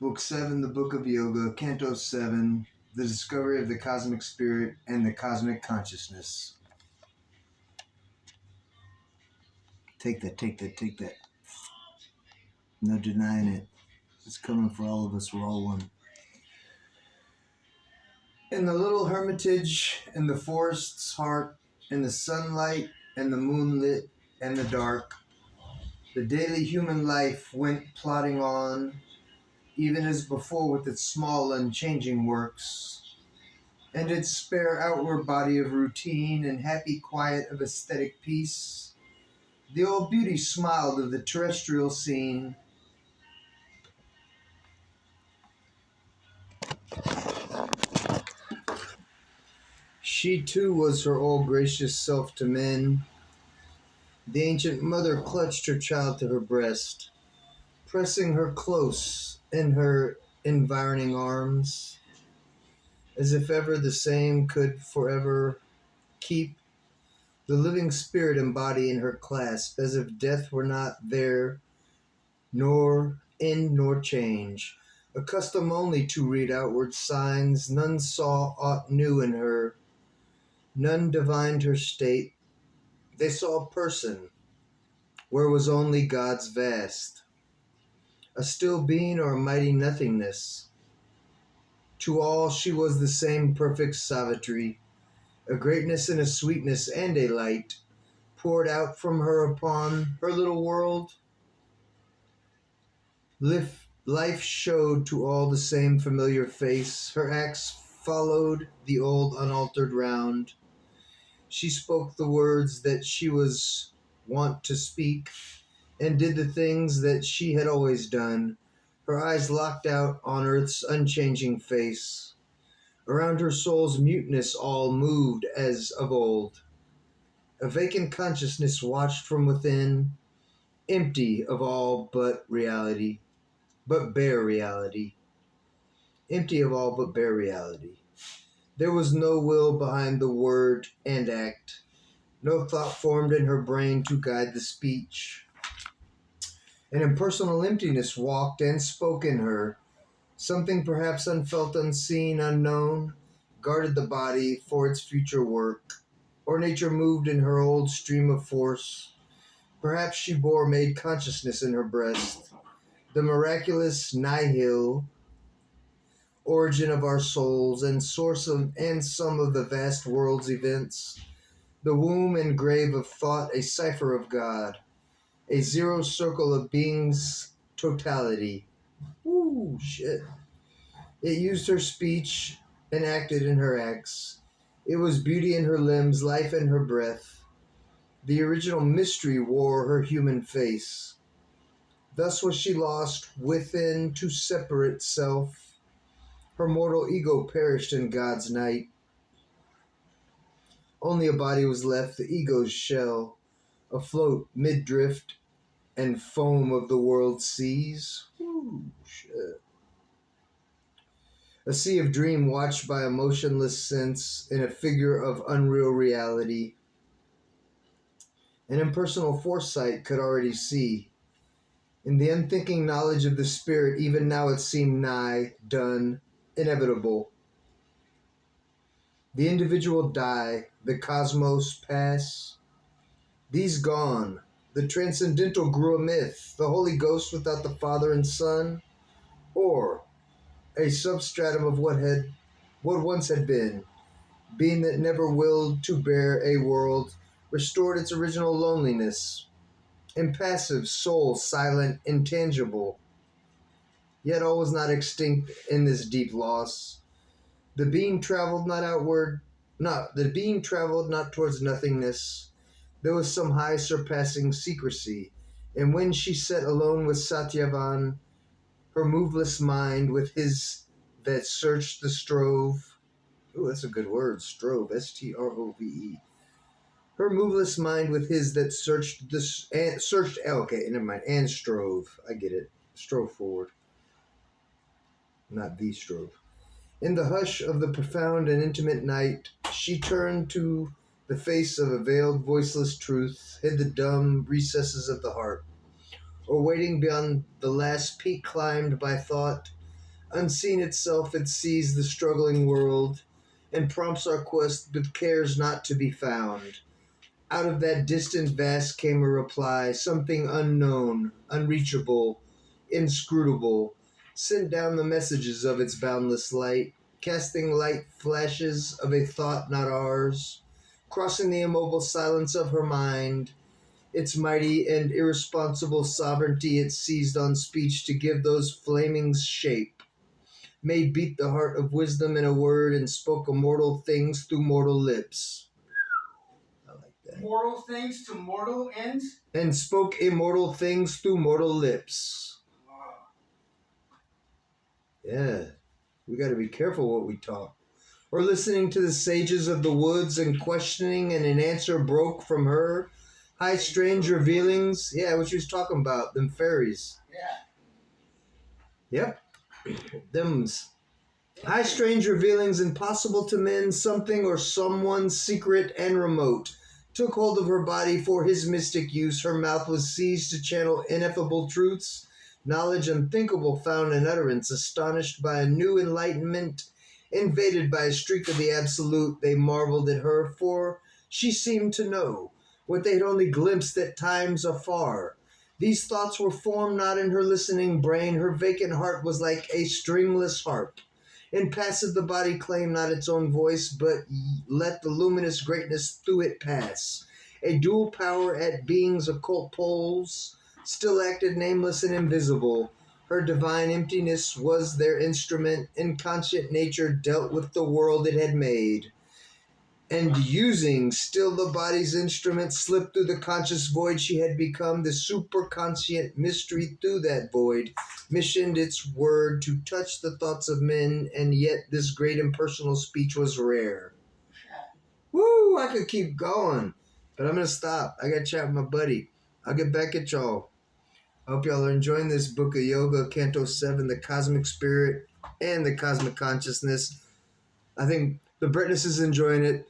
Book 7, the Book of Yoga, Canto 7, the discovery of the cosmic spirit and the cosmic consciousness. Take that, take that, take that. No denying it. It's coming for all of us. We're all one. In the little hermitage, in the forest's heart, in the sunlight and the moonlit and the dark, the daily human life went plodding on, even as before with its small unchanging works, and its spare outward body of routine and happy quiet of aesthetic peace. The old beauty smiled of the terrestrial scene. She too was her old gracious self to men. The ancient mother clutched her child to her breast, pressing her close in her environing arms, as if ever the same could forever keep the living spirit embodied in her clasp, as if death were not there, nor end nor change. Accustomed only to read outward signs, none saw aught new in her, none divined her state. They saw a person, where was only God's vast, a still being or a mighty nothingness. To all she was the same perfect SAVITRI, a greatness and a sweetness and a light poured out from her upon her little world. Life showed to all the same familiar face. Her acts followed the old unaltered round. She spoke the words that she was wont to speak, and did the things that she had always done, her eyes locked out on earth's unchanging face. Around her soul's muteness all moved as of old. A vacant consciousness watched from within, empty of all but reality, but bare reality. Empty of all but bare reality. There was no will behind the word and act, no thought formed in her brain to guide the speech. An impersonal emptiness walked and spoke in her. Something perhaps unfelt, unseen, unknown, guarded the body for its future work, or nature moved in her old stream of force. Perhaps she bore made consciousness in her breast, the miraculous nihil, origin of our souls, and source of and sum of the vast world's events, the womb and grave of thought, a cipher of God, a zero circle of being's totality. Ooh, shit. It used her speech and acted in her acts. It was beauty in her limbs, life in her breath. The original mystery wore her human face. Thus was she lost within to separate self. Her mortal ego perished in God's night. Only a body was left, the ego's shell, afloat mid-drift and foam of the world's seas. Ooh, shit. A sea of dream watched by a motionless sense in a figure of unreal reality. An impersonal foresight could already see. In the unthinking knowledge of the spirit, even now it seemed nigh, done, inevitable. The individual die, the cosmos pass. These gone, the transcendental grew a myth, the Holy Ghost without the Father and Son, or a substratum of what once had been, being that never willed to bear a world, restored its original loneliness, impassive, soul, silent, intangible. Yet all was not extinct in this deep loss. The being traveled not towards nothingness. There was some high surpassing secrecy, and when she sat alone with Satyavan, her moveless mind with his that searched the strove. Ooh, that's a good word, strove, S-T-R-O-V-E. Her moveless mind with his that searched and strove. I get it. Strove forward. Not the strove. In the hush of the profound and intimate night, she turned to the face of a veiled, voiceless truth, hid the dumb recesses of the heart, or waiting beyond the last peak climbed by thought, Unseen itself, it sees the struggling world and prompts our quest, but cares not to be found. Out of that distant vast came a reply, something unknown, unreachable, inscrutable, sent down the messages of its boundless light, casting light flashes of a thought not ours, crossing the immobile silence of her mind. Its mighty and irresponsible sovereignty it seized on speech to give those flamings shape, made beat the heart of wisdom in a word, and spoke immortal things through mortal lips. I like that. Mortal things to mortal ends? And spoke immortal things through mortal lips. Wow. Yeah, we got to be careful what we talk. Or listening to the sages of the woods and questioning, and an answer broke from her. High strange revealings. Yeah, what she was talking about, them fairies. Yeah. Yep, them's. High strange revealings impossible to men, something or someone secret and remote took hold of her body for his mystic use. Her mouth was seized to channel ineffable truths. Knowledge unthinkable found an utterance, astonished by a new enlightenment, invaded by a streak of the absolute. They marveled at her, for she seemed to know what they had only glimpsed at times afar. These thoughts were formed not in her listening brain. Her vacant heart was like a stringless harp. Impassive the body claimed not its own voice, but let the luminous greatness through it pass. A dual power at being's occult poles still acted nameless and invisible. Her divine emptiness was their instrument. Inconscient nature dealt with the world it had made. And using still the body's instrument, slipped through the conscious void she had become, the superconscient mystery through that void, missioned its word to touch the thoughts of men, and yet this great impersonal speech was rare. Woo, I could keep going, but I'm going to stop. I got to chat with my buddy. I'll get back at y'all. I hope y'all are enjoying this book of yoga, Canto 7, the cosmic spirit and the cosmic consciousness. I think the Brightness is enjoying it.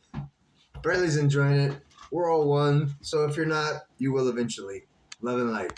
Bradley's enjoying it. We're all one. So if you're not, you will eventually. Love and light.